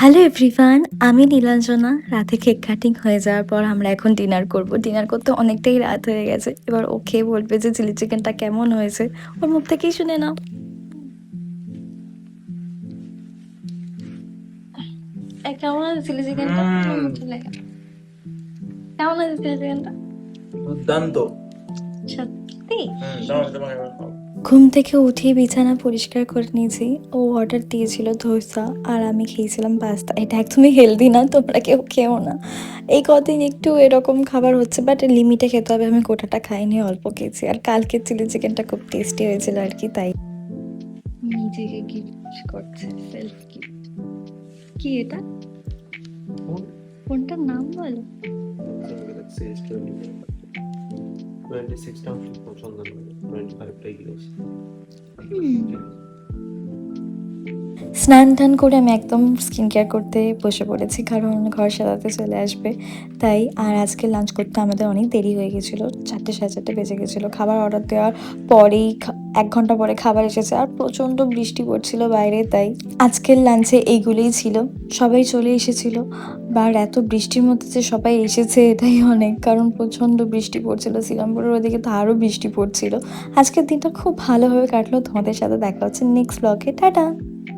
Hello everyone, আমি নীলাঞ্জনা। রাতে cake cutting হয়ে যাওয়ার পর আমরা এখন ডিনার করব। ডিনার করতে অনেকটাই রাত হয়ে গেছে। এবার ও খেয়ে বলবে যে চিলি চিকেনটা কেমন হয়েছে। ওর মুখ থেকেই শুনে নাও। কেমন আছে চিলি চিকেনটা? আমার হুম, মুখে লেগে। কেমন আছে চিলি চিকেনটা? দুর্দান্ত। সত্যি? দাও আমি তোমাকে এবার খাও। ঘুম থেকে উঠেই বিছানা পরিষ্কার করে নিয়েছি। ও অর্ডার দিয়েছিল ধোসা আর আমি খেয়েছিলাম পাস্তা। এটা একদমই হেলদি না, তোমরা কেউ খেও না। এই কদিন একটু এরকম খাবার হচ্ছে, বাট লিমিটে খেতে হবে। আমি গোটাটা খাইনি, অল্প খেয়েছি। আর কালকে চিলি চিকেনটা খুব টেস্টি হয়েছিল আর কি, তাই নিজেকে গিফট করছে, সেলফ গিফট। কি এটা? কোন কোনটার নাম বলো? স্যামসাং গ্যালাক্সি S24 26টা আমার ঠিক পছন্দ নয়, 25টাই গেছি। স্নান টান করে আমি একদম স্কিন কেয়ার করতে বসে পড়েছি, কারণ ঘর সাজাতে চলে আসবে তাই। আর আজকে লাঞ্চ করতে আমাদের অনেক দেরি হয়ে গেছিলো, 4:30 বেজে গেছিলো। খাবার অর্ডার দেওয়ার পরেই 1 ঘন্টা পরে খাবার এসেছে, আর প্রচণ্ড বৃষ্টি পড়ছিল বাইরে, তাই আজকের লাঞ্চে এইগুলোই ছিল। সবাই চলে এসেছিল, আর এত বৃষ্টির মধ্যে যে সবাই এসেছে এটাই অনেক, কারণ প্রচণ্ড বৃষ্টি পড়ছিল। শ্রীরামপুরের ওদিকে তো আরও বৃষ্টি পড়ছিল। আজকের দিনটা খুব ভালোভাবে কাটলো। তোমাদের সাথে দেখা হচ্ছে নেক্সট ব্লগে। টাটা।